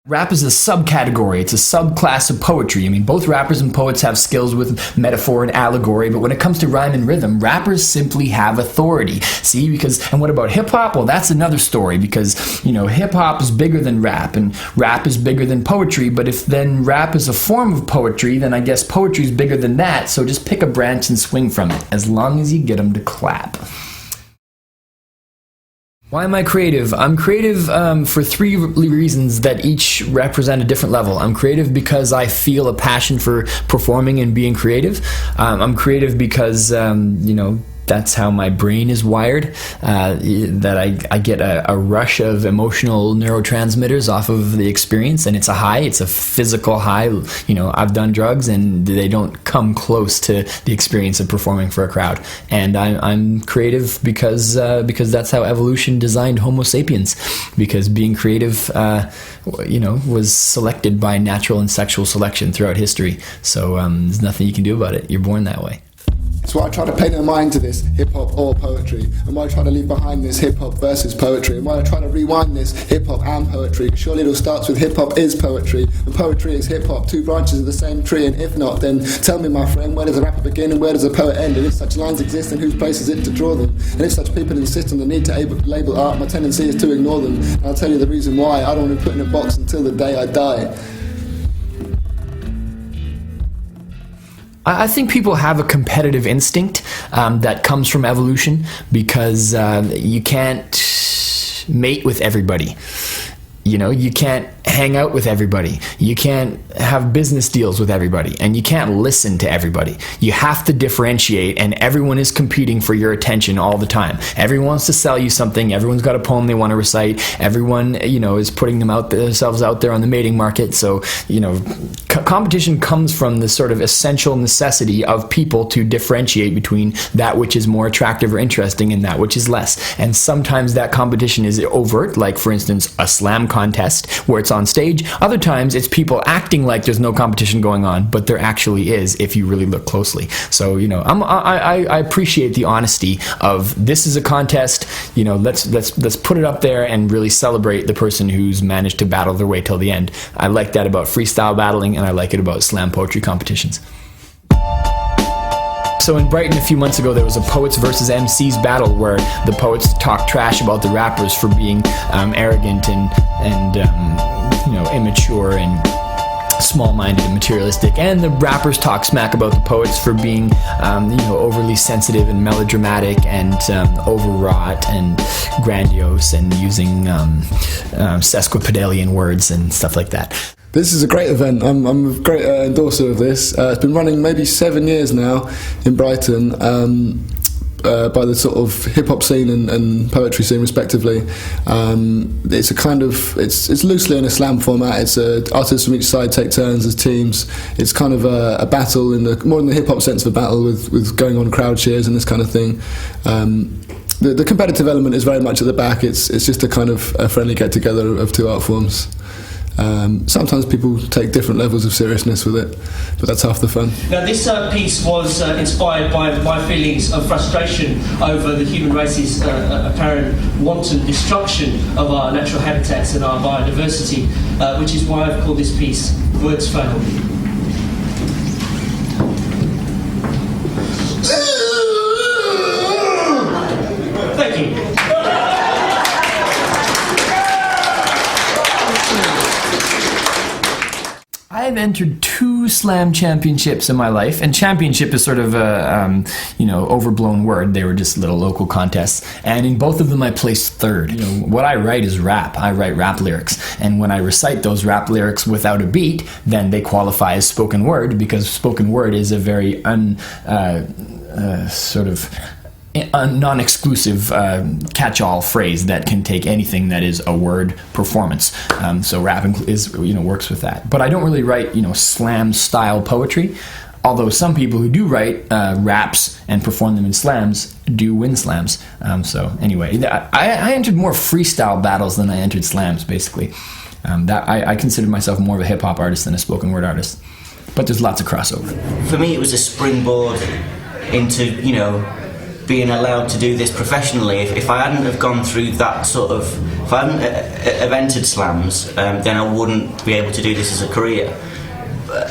Rap is a subcategory. It's a subclass of poetry. I mean, both rappers and poets have skills with metaphor and allegory, but when it comes to rhyme and rhythm, rappers simply have authority. See, and what about hip-hop? Well, that's another story, because, hip-hop is bigger than rap, and rap is bigger than poetry, but if then rap is a form of poetry, then I guess poetry is bigger than that, so just pick a branch and swing from it, as long as you get them to clap. Why am I creative? I'm creative for three reasons that each represent a different level. I'm creative because I feel a passion for performing and being creative. I'm creative because, that's how my brain is wired, that I get a rush of emotional neurotransmitters off of the experience, and it's a high. It's a physical high. I've done drugs, and they don't come close to the experience of performing for a crowd. And I'm creative because that's how evolution designed Homo sapiens, because being creative, was selected by natural and sexual selection throughout history. So there's nothing you can do about it. You're born that way. So I try to paint a mind to this hip-hop or poetry, and why I try to leave behind this hip-hop versus poetry, and why I try to rewind this hip-hop and poetry. Surely it all starts with hip-hop is poetry, and poetry is hip-hop, two branches of the same tree, and if not, then tell me, my friend, where does a rapper begin and where does a poet end? And if such lines exist, then whose place is it to draw them? And if such people insist on the need to label art, my tendency is to ignore them. And I'll tell you the reason why. I don't want to be put in a box until the day I die. I think people have a competitive instinct that comes from evolution, because you can't mate with everybody. You can't hang out with everybody. You can't have business deals with everybody, and you can't listen to everybody. You have to differentiate, and everyone is competing for your attention all the time. Everyone wants to sell you something. Everyone's got a poem they want to recite. Everyone, is putting themselves out there on the mating market. So, competition comes from the sort of essential necessity of people to differentiate between that which is more attractive or interesting and that which is less. And sometimes that competition is overt, like, for instance, a slam contest where it's on stage. Other times it's people acting like there's no competition going on, but there actually is if you really look closely. So I appreciate the honesty of, this is a contest. Let's put it up there and really celebrate the person who's managed to battle their way till the end. I like that about freestyle battling, and I like it about slam poetry competitions. So in Brighton a few months ago, there was a poets versus MCs battle where the poets talked trash about the rappers for being arrogant and immature and small-minded and materialistic, and the rappers talk smack about the poets for being overly sensitive and melodramatic and overwrought and grandiose and using sesquipedalian words and stuff like that. This is a great event. I'm a great endorser of this. It's been running maybe 7 years now in Brighton, by the sort of hip-hop scene and poetry scene respectively. It's it's loosely in a slam format. It's artists from each side take turns as teams. It's kind of a battle more in the hip-hop sense of a battle with going on crowd cheers and this kind of thing. The competitive element is very much at the back. It's just a kind of a friendly get-together of two art forms. Sometimes people take different levels of seriousness with it, but that's half the fun. Now, this piece was inspired by my feelings of frustration over the human race's apparent wanton destruction of our natural habitats and our biodiversity, which is why I've called this piece Words Fail. Thank you. I've entered 2 slam championships in my life, and championship is sort of a overblown word. They were just little local contests, and in both of them I placed 3rd. What I write is rap. I write rap lyrics, and when I recite those rap lyrics without a beat, then they qualify as spoken word, because spoken word is a very a non-exclusive catch-all phrase that can take anything that is a word performance. So rap works with that. But I don't really write slam-style poetry. Although some people who do write raps and perform them in slams do win slams. So anyway, I entered more freestyle battles than I entered slams. Basically, I consider myself more of a hip-hop artist than a spoken word artist. But there's lots of crossover. For me, it was a springboard into being allowed to do this professionally. If I hadn't have gone through that sort of, if I hadn't have entered slams, then I wouldn't be able to do this as a career.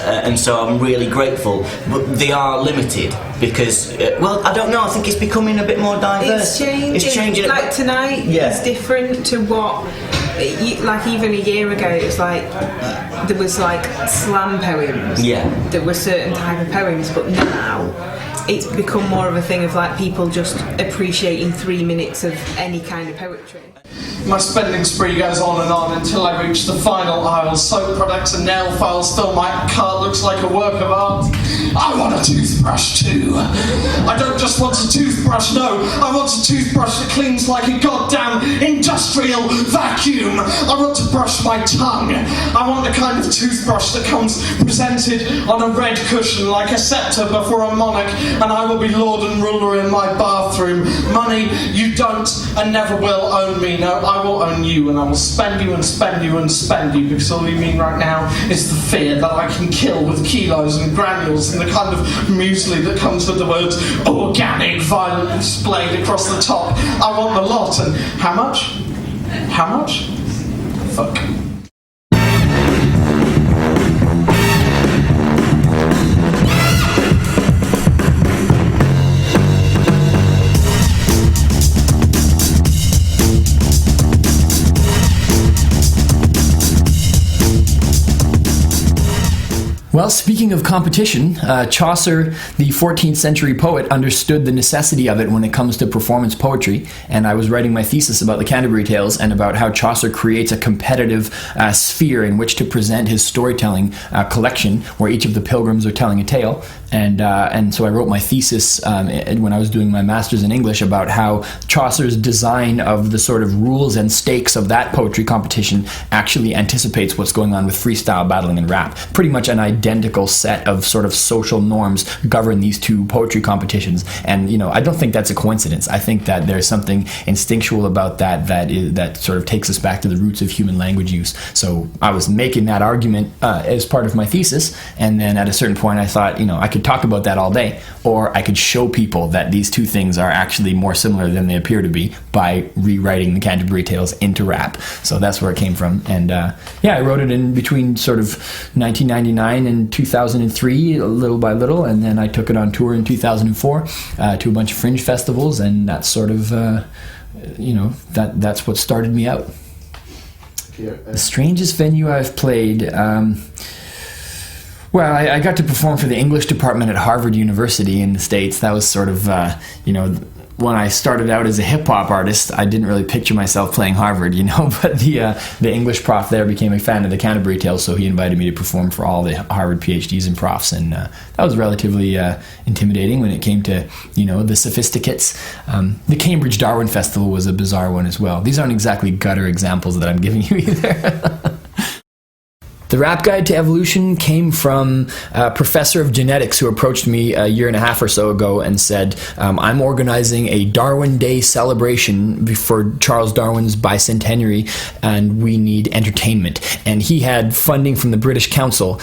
And so I'm really grateful, but they are limited because, well, I don't know, I think it's becoming a bit more diverse. It's changing. Like tonight, it's different to what, like even a year ago, it was like, there was like slam poems. Yeah. There were certain type of poems, but now it's become more of a thing of like people just appreciating 3 minutes of any kind of poetry. My spending spree goes on until I reach the final aisle. Soap products and nail files fill my cart, looks like a work of art. I want a toothbrush too. I don't just want a toothbrush, no. I want a toothbrush that cleans like a goddamn industrial vacuum. I want to brush my tongue. I want the kind of toothbrush that comes presented on a red cushion like a sceptre before a monarch, and I will be lord and ruler in my bathroom. Money, you don't and never will own me. No, I will own you, and I will spend you and spend you and spend you, because all you mean right now is the fear that I can kill with kilos and granules and the kind of muesli that comes with the words organic violently displayed across the top. I want the lot, and how much? How much? Fuck. Well, speaking of competition, Chaucer, the 14th century poet, understood the necessity of it when it comes to performance poetry, and I was writing my thesis about the Canterbury Tales and about how Chaucer creates a competitive sphere in which to present his storytelling collection, where each of the pilgrims are telling a tale. And so I wrote my thesis when I was doing my master's in English about how Chaucer's design of the sort of rules and stakes of that poetry competition actually anticipates what's going on with freestyle battling and rap. Pretty much an identical set of sort of social norms govern these two poetry competitions. And, you know, I don't think that's a coincidence. I think that there's something instinctual about that sort of takes us back to the roots of human language use. So I was making that argument as part of my thesis, and then at a certain point I thought, you know, I could talk about that all day, or I could show people that these two things are actually more similar than they appear to be by rewriting the Canterbury Tales into rap. So that's where it came from. And I wrote it in between sort of 1999 and 2003, little by little, and then I took it on tour in 2004 to a bunch of fringe festivals, and that's sort of that's what started me out. The strangest venue I've played, well, I got to perform for the English department at Harvard University in the States. That was sort of, when I started out as a hip-hop artist, I didn't really picture myself playing Harvard, but the English prof there became a fan of the Canterbury Tales, so he invited me to perform for all the Harvard PhDs and profs, and that was relatively intimidating when it came to, the sophisticates. The Cambridge Darwin Festival was a bizarre one as well. These aren't exactly gutter examples that I'm giving you either. The Rap Guide to Evolution came from a professor of genetics who approached me a year and a half or so ago and said, I'm organizing a Darwin Day celebration for Charles Darwin's bicentenary, and we need entertainment. And he had funding from the British Council,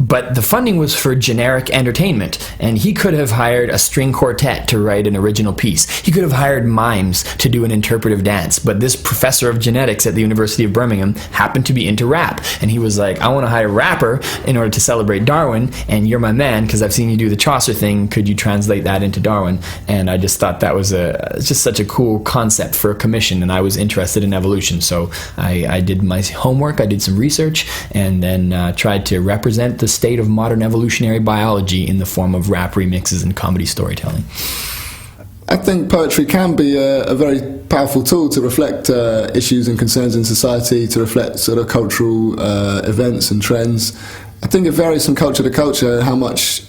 but the funding was for generic entertainment, and he could have hired a string quartet to write an original piece. He could have hired mimes to do an interpretive dance, but this professor of genetics at the University of Birmingham happened to be into rap, and he was like, I want to hire a rapper in order to celebrate Darwin, and you're my man because I've seen you do the Chaucer thing. Could you translate that into Darwin? And I just thought that was just such a cool concept for a commission, and I was interested in evolution, so I did my homework, I did some research, and then tried to represent the state of modern evolutionary biology in the form of rap remixes and comedy storytelling. I think poetry can be a very powerful tool to reflect issues and concerns in society, to reflect sort of cultural events and trends. I think it varies from culture to culture how much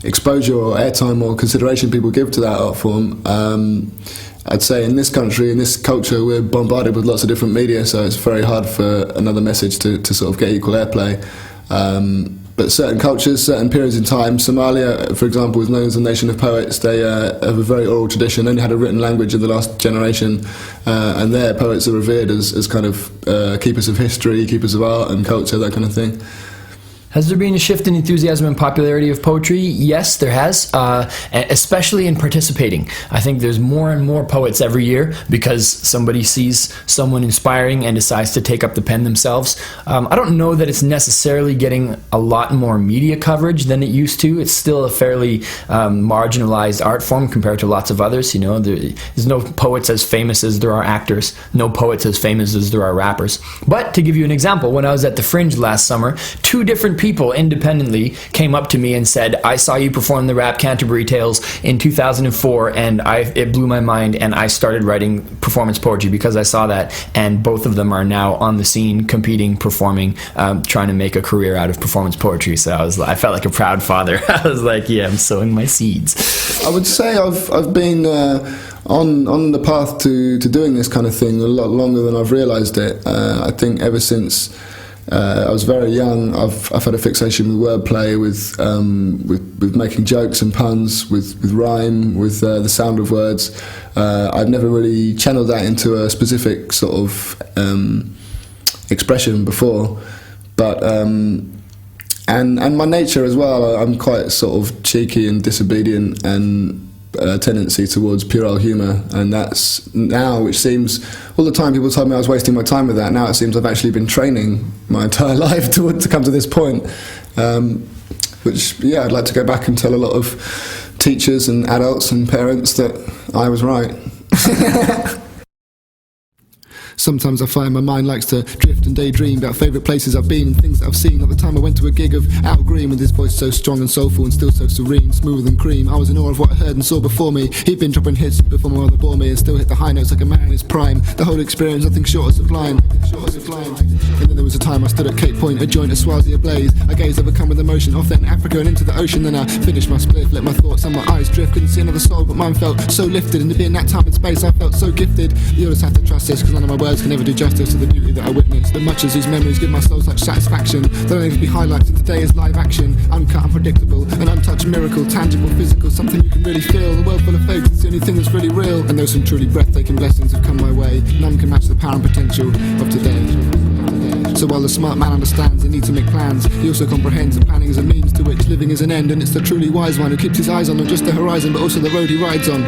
exposure or airtime or consideration people give to that art form. I'd say in this country, in this culture, we're bombarded with lots of different media, so it's very hard for another message to sort of get equal airplay. But certain cultures, certain periods in time, Somalia, for example, is known as a nation of poets. They have a very oral tradition, only had a written language in the last generation, and their poets are revered as kind of keepers of history, keepers of art and culture, that kind of thing. Has there been a shift in enthusiasm and popularity of poetry? Yes, there has, especially in participating. I think there's more and more poets every year because somebody sees someone inspiring and decides to take up the pen themselves. I don't know that it's necessarily getting a lot more media coverage than it used to. It's still a fairly marginalized art form compared to lots of others. You know, there's no poets as famous as there are actors, no poets as famous as there are rappers. But to give you an example, when I was at the Fringe last summer, 2 different people independently came up to me and said, I saw you perform the rap Canterbury Tales in 2004 and it blew my mind, and I started writing performance poetry because I saw that, and both of them are now on the scene, competing, performing, trying to make a career out of performance poetry. So I felt like a proud father. I was like, yeah, I'm sowing my seeds. I would say I've been on the path to doing this kind of thing a lot longer than I've realised it. I think ever since I was very young, I've had a fixation with wordplay, with making jokes and puns, with rhyme, with the sound of words. I've never really channeled that into a specific sort of expression before, but and my nature as well. I'm quite sort of cheeky and disobedient, and a tendency towards puerile humour, and that's now, which seems, all the time people told me I was wasting my time with that, now it seems I've actually been training my entire life to come to this point, which, yeah, I'd like to go back and tell a lot of teachers and adults and parents that I was right. Sometimes I find my mind likes to drift and daydream about favourite places I've been and things that I've seen. At the time I went to a gig of Al Green with his voice so strong and soulful and still so serene, smoother than cream. I was in awe of what I heard and saw before me. He'd been dropping hits before my mother bore me and still hit the high notes like a man in his prime. The whole experience nothing short of sublime. And then there was a time I stood at Cape Point, a joint of Swazi ablaze. I gazed overcome with emotion off then Africa and into the ocean. Then I finished my spliff, let my thoughts and my eyes drift. Couldn't see another soul but mine felt so lifted, and to be in that time and space I felt so gifted. You just have to trust this, cause none of my words can ever do justice to the beauty that I witnessed. But much as these memories give my soul such satisfaction, they'll only be highlights of today is live action. Uncut, unpredictable, an untouched miracle, tangible, physical, something you can really feel. The world full of fakes, it's the only thing that's really real. And though some truly breathtaking blessings have come my way, none can match the power and potential of today. So while the smart man understands the need to make plans, he also comprehends that planning is a means to which living is an end, and it's the truly wise one who keeps his eyes on not just the horizon but also the road he rides on.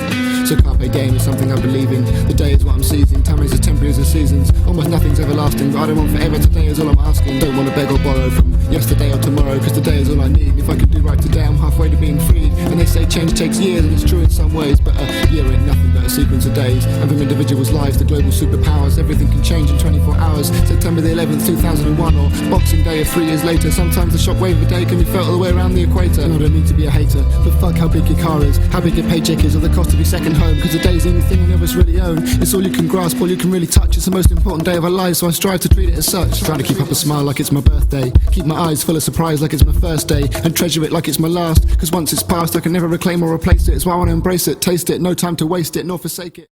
So carpe diem is something I believe in. The day is what I'm seizing, time is as temporary as the seasons. Almost nothing's everlasting, but I don't want forever. Today is all I'm asking. Don't want to beg or borrow from yesterday or tomorrow, cause today is all I need. If I could do right today, I'm halfway to being freed. And they say change takes years, and it's true in some ways, but a year ain't nothing but a sequence of days. And from individuals' lives to global superpowers, everything can change in 24 hours. September the 11th, 2001, or Boxing Day of 3 years later. Sometimes the shockwave of a day can be felt all the way around the equator. And I don't mean to be a hater, but fuck how big your car is, how big your paycheck is, or the cost of your second home, cause the day is the only thing any of us really own. It's all you can grasp, all you can really touch. It's the most important day of our lives, so I strive to treat it as such. Trying to keep up a smile like it's my birthday, keep my eyes full of surprise like it's my first day, and treasure it like it's my last, cause once it's past I can never reclaim or replace it. It's why I want to embrace it, taste it, no time to waste it nor forsake it.